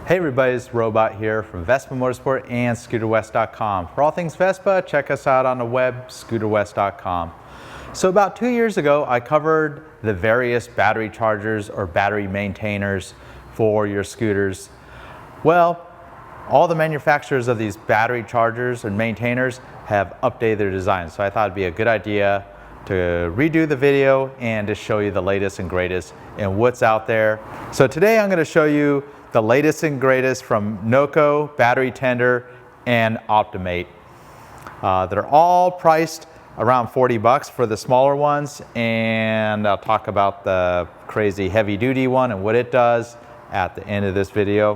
Hey everybody, it's Robot here from Vespa Motorsport and ScooterWest.com. For all things Vespa, check us out on the web, ScooterWest.com. So about 2 years ago, I covered the various battery chargers or battery maintainers for your scooters. Well, all the manufacturers of these battery chargers and maintainers have updated their designs. So I thought it'd be a good idea to redo the video and to show you the latest and greatest and what's out there. So today I'm going to show you the latest and greatest from Noco, Battery Tender, and Optimate. They're all priced around 40 bucks for the smaller ones, and I'll talk about the crazy heavy duty one and what it does at the end of this video.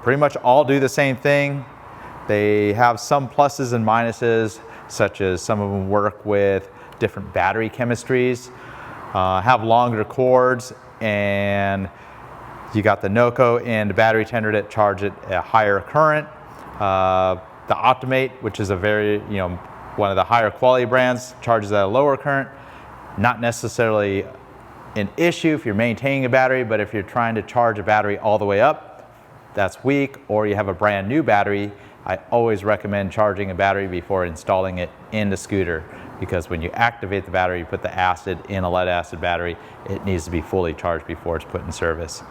Pretty much all do the same thing. They have some pluses and minuses, such as some of them work with different battery chemistries, have longer cords, and you got the Noco and the Battery Tender that charge at a higher current. The Optimate, which is a very, one of the higher quality brands, charges at a lower current. Not necessarily an issue if you're maintaining a battery, but if you're trying to charge a battery all the way up, that's weak, or you have a brand new battery, I always recommend charging a battery before installing it in the scooter, because when you activate the battery, you put the acid in a lead acid battery, it needs to be fully charged before it's put in service.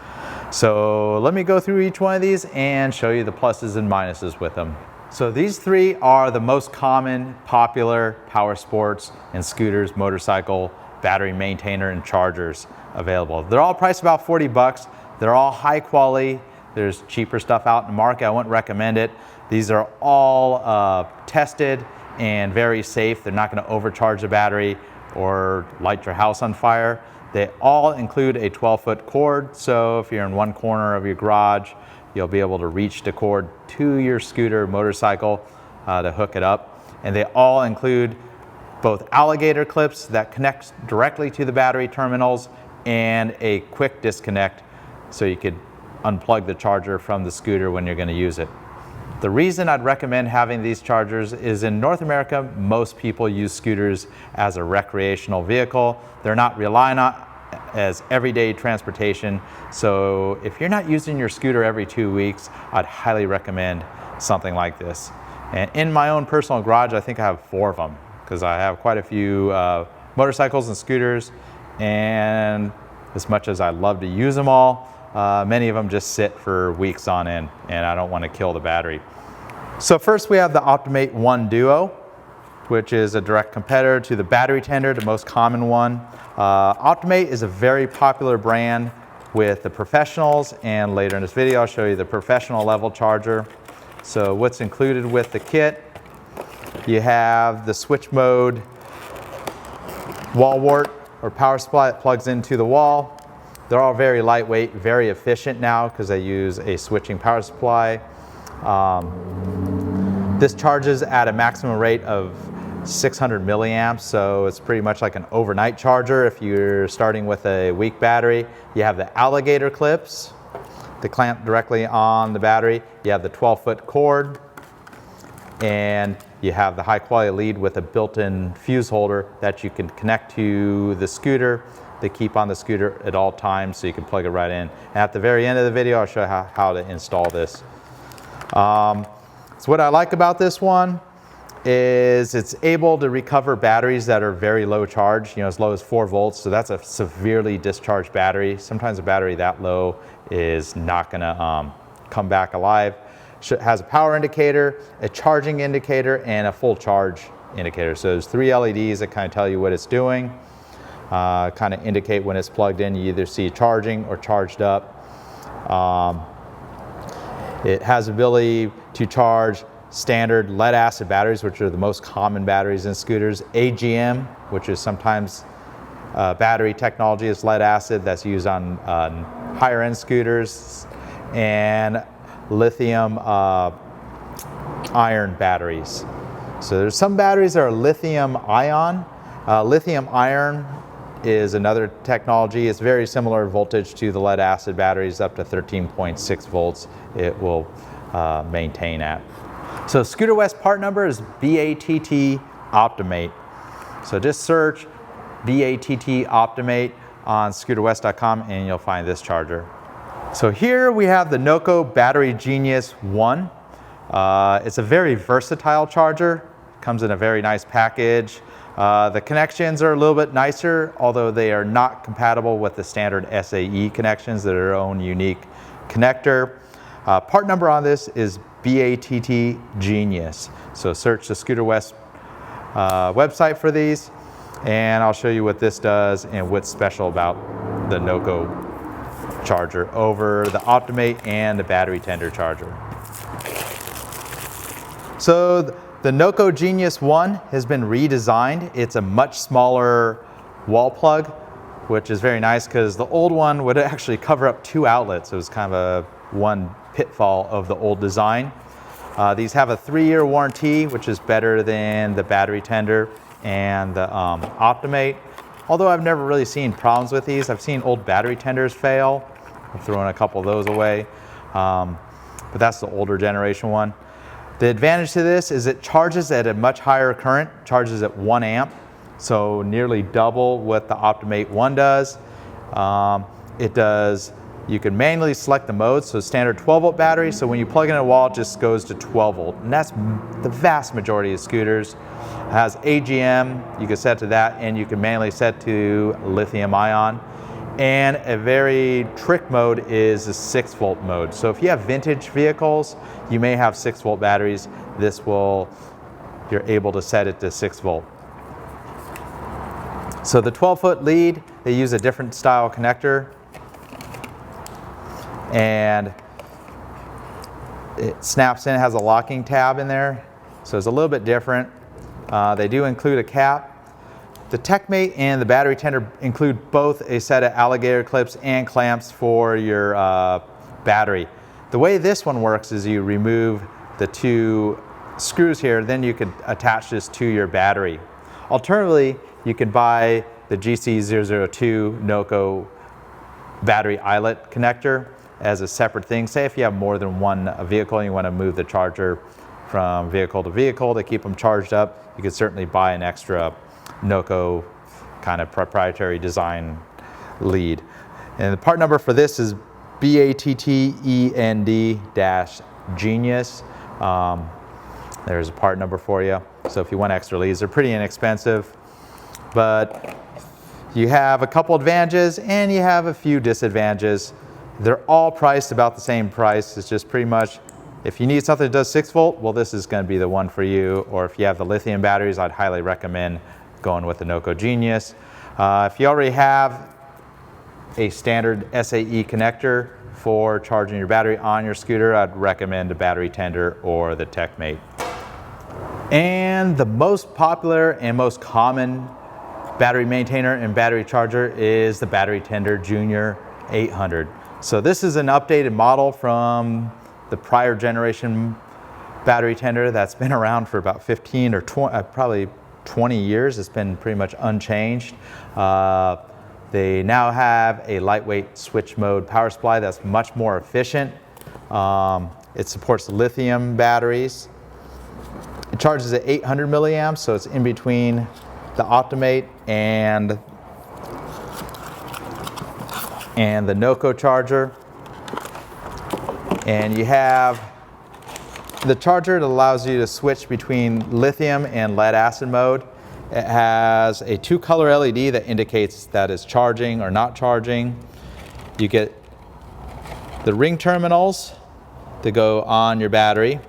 So let me go through each one of these and show you the pluses and minuses with them. So these three are the most common, popular power sports and scooters, motorcycle, battery maintainer, and chargers available. They're all priced about 40 bucks. They're all high quality. There's cheaper stuff out in the market. I wouldn't recommend it. These are all tested and very safe. They're not going to overcharge the battery or light your house on fire. They all include a 12-foot cord, so if you're in one corner of your garage, you'll be able to reach the cord to your scooter, motorcycle to hook it up. And they all include both alligator clips that connect directly to the battery terminals and a quick disconnect, so you could unplug the charger from the scooter when you're going to use it. The reason I'd recommend having these chargers is in North America, most people use scooters as a recreational vehicle. They're not relying on as everyday transportation. So if you're not using your scooter every 2 weeks, I'd highly recommend something like this. And in my own personal garage, I think I have 4 of them, because I have quite a few motorcycles and scooters. And as much as I love to use them all, many of them just sit for weeks on end, and I don't want to kill the battery. So first we have the Optimate One Duo, which is a direct competitor to the Battery Tender, the most common one. Optimate is a very popular brand with the professionals, and later in this video I'll show you the professional level charger. So what's included with the kit, you have the switch mode wall wart or power supply that plugs into the wall. They're all very lightweight, very efficient now because they use a switching power supply. This charges at a maximum rate of 600 milliamps, so it's pretty much like an overnight charger if you're starting with a weak battery. You have the alligator clips that clamp directly on the battery. You have the 12-foot cord, and you have the high quality lead with a built-in fuse holder that you can connect to the scooter. They keep on the scooter at all times, so you can plug it right in. And at the very end of the video, I'll show you how to install this. So what I like about this one is it's able to recover batteries that are very low charge, as low as 4 volts. So that's a severely discharged battery. Sometimes a battery that low is not gonna come back alive. It has a power indicator, a charging indicator, and a full charge indicator. So there's 3 LEDs that kind of tell you what it's doing. Kind of indicate when it's plugged in. You either see charging or charged up. It has ability to charge standard lead acid batteries, which are the most common batteries in scooters. AGM, which is sometimes battery technology, is lead acid that's used on higher end scooters, and lithium iron batteries. So there's some batteries that are lithium ion. Lithium iron is another technology. It's very similar voltage to the lead acid batteries, up to 13.6 volts it will maintain at. So Scooter West part number is BATT Optimate. So just search BATT Optimate on scooterwest.com and you'll find this charger. So here we have the Noco Genius One. It's a very versatile charger. Comes in a very nice package. The connections are a little bit nicer, although they are not compatible with the standard SAE connections. They're their own unique connector. Part number on this is BATT Genius. So search the Scooter West website for these, and I'll show you what this does and what's special about the Noco charger over the Optimate and the battery tender charger. So the Noco Genius One has been redesigned. It's a much smaller wall plug, which is very nice because the old one would actually cover up 2 outlets. It was kind of one pitfall of the old design. These have a 3-year warranty, which is better than the battery tender and the Optimate. Although I've never really seen problems with these. I've seen old battery tenders fail. I've thrown a couple of those away, but that's the older generation one. The advantage to this is it charges at a much higher current, charges at 1 amp, so nearly double what the Optimate One does. You can manually select the mode, so standard 12-volt battery, so when you plug in a wall, it just goes to 12 volt, and that's the vast majority of scooters. It has AGM, you can set to that, and you can manually set to lithium ion. And a very trick mode is the 6-volt mode. So if you have vintage vehicles, you may have 6-volt batteries. You're able to set it to 6 volt. So the 12-foot lead, they use a different style connector, and it snaps in, it has a locking tab in there, so it's a little bit different. They do include a cap. The TechMate and the battery tender include both a set of alligator clips and clamps for your battery. The way this one works is you remove the 2 screws here, then you can attach this to your battery. Alternatively, you can buy the GC002 Noco battery eyelet connector as a separate thing. Say if you have more than one vehicle and you want to move the charger from vehicle to vehicle to keep them charged up, you could certainly buy an extra Noco kind of proprietary design lead. And the part number for this is BATTEND-Genius. There's a part number for you. So if you want extra leads, they're pretty inexpensive, but you have a couple advantages and you have a few disadvantages. They're all priced about the same price. It's just pretty much, if you need something that does 6 volt, well, this is going to be the one for you. Or if you have the lithium batteries, I'd highly recommend going with the Noco Genius. If you already have a standard SAE connector for charging your battery on your scooter, I'd recommend a battery tender or the TechMate. And the most popular and most common battery maintainer and battery charger is the battery tender Junior 800. So this is an updated model from the prior generation battery tender that's been around for about 15 or 20, probably 20 years. It's been pretty much unchanged. They now have a lightweight switch mode power supply that's much more efficient. It supports lithium batteries. It charges at 800 milliamps, so it's in between the Optimate and the Noco charger. And you have the charger that allows you to switch between lithium and lead acid mode. It has a 2-color LED that indicates that it's charging or not charging. You get the ring terminals that go on your battery,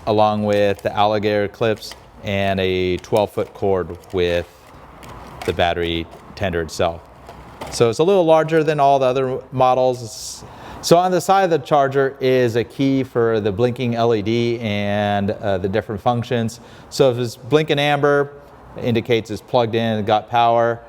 along with the alligator clips and a 12-foot cord with the battery tender itself. So it's a little larger than all the other models. So on the side of the charger is a key for the blinking LED and the different functions. So if it's blinking amber, it indicates it's plugged in and got power.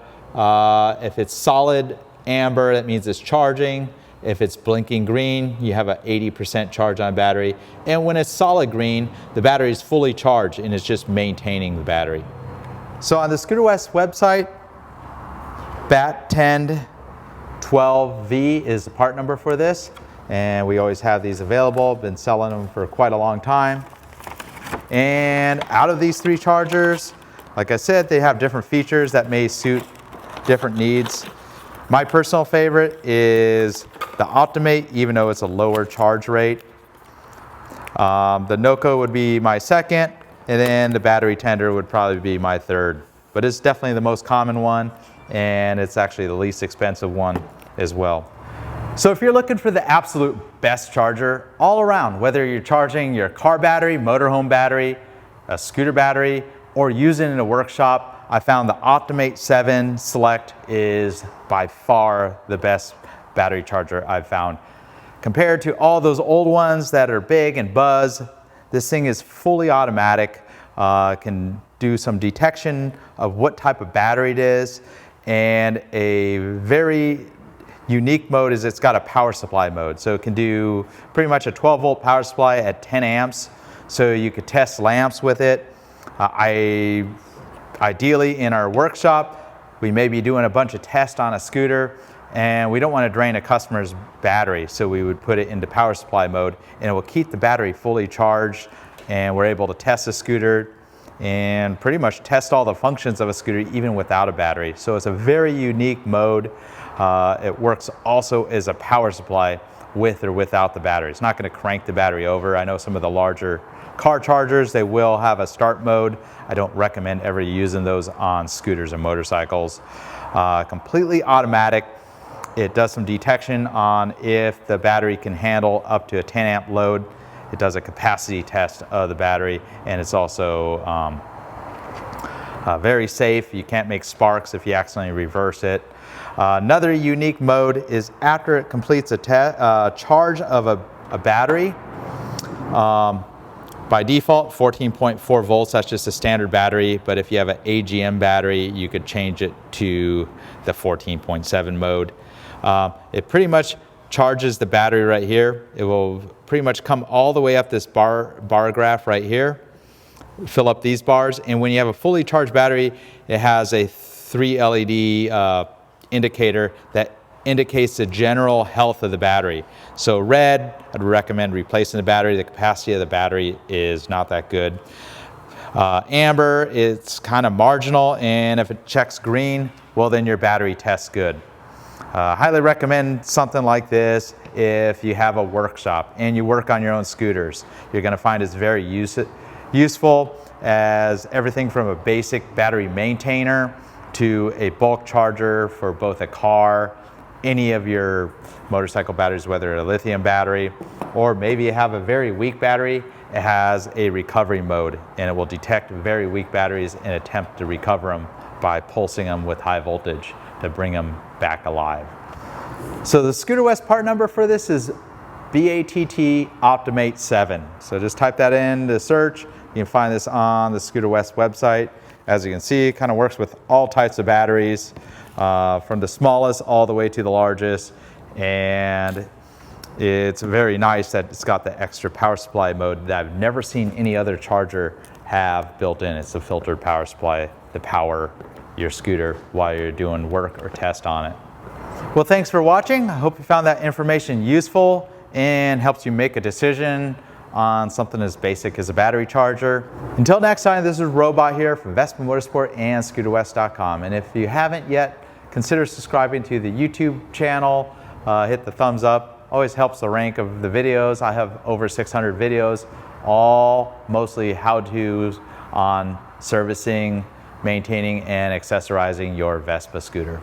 If it's solid amber, that means it's charging. If it's blinking green, you have an 80% charge on battery. And when it's solid green, the battery is fully charged and it's just maintaining the battery. So on the Scooter West website, BAT1012V is the part number for this. And we always have these available. Been selling them for quite a long time. And out of these 3 chargers, like I said, they have different features that may suit different needs. My personal favorite is the Optimate, even though it's a lower charge rate. The Noco would be my second, and then the battery tender would probably be my third. But it's definitely the most common one, and it's actually the least expensive one as well. So if you're looking for the absolute best charger all around, whether you're charging your car battery, motorhome battery, a scooter battery, or using it in a workshop, I found the Optimate 7 Select is by far the best battery charger I've found. Compared to all those old ones that are big and buzz, this thing is fully automatic, can do some detection of what type of battery it is, and a very unique mode is it's got a power supply mode. So it can do pretty much a 12-volt power supply at 10 amps. So you could test lamps with it. Ideally in our workshop, we may be doing a bunch of tests on a scooter, and we don't want to drain a customer's battery, so we would put it into power supply mode, and it will keep the battery fully charged, and we're able to test the scooter and pretty much test all the functions of a scooter even without a battery. So it's a very unique mode. It works also as a power supply with or without the battery. It's not going to crank the battery over. I know some of the larger car chargers, they will have a start mode. I don't recommend ever using those on scooters or motorcycles. Completely automatic. It does some detection on if the battery can handle up to a 10 amp load. It does a capacity test of the battery, and it's also very safe. You can't make sparks if you accidentally reverse it. Another unique mode is after it completes a charge of a battery, by default 14.4 volts, that's just a standard battery, but if you have an AGM battery, you could change it to the 14.7 mode. It pretty much charges the battery right here. It will pretty much come all the way up this bar graph right here, fill up these bars, and when you have a fully charged battery, it has a 3 LED indicator that indicates the general health of the battery. So red, I'd recommend replacing the battery. The capacity of the battery is not that good. Amber, it's kind of marginal, and if it checks green, well then your battery tests good. Highly recommend something like this if you have a workshop and you work on your own scooters. You're going to find it's very useful as everything from a basic battery maintainer to a bulk charger for both a car, any of your motorcycle batteries, whether a lithium battery, or maybe you have a very weak battery. It has a recovery mode, and it will detect very weak batteries and attempt to recover them by pulsing them with high voltage to bring them back alive. So the Scooter West part number for this is BATT Optimate 7. So just type that in to search. You can find this on the Scooter West website. As you can see, it kind of works with all types of batteries, from the smallest all the way to the largest. And it's very nice that it's got the extra power supply mode that I've never seen any other charger have built in. It's a filtered power supply to power your scooter while you're doing work or test on it. Well, thanks for watching. I hope you found that information useful and helps you make a decision on something as basic as a battery charger. Until next time, this is Robot here from Vespa Motorsport and ScooterWest.com. And if you haven't yet, consider subscribing to the YouTube channel. Hit the thumbs up. Always helps the rank of the videos. I have over 600 videos, all mostly how-tos on servicing, maintaining, and accessorizing your Vespa scooter.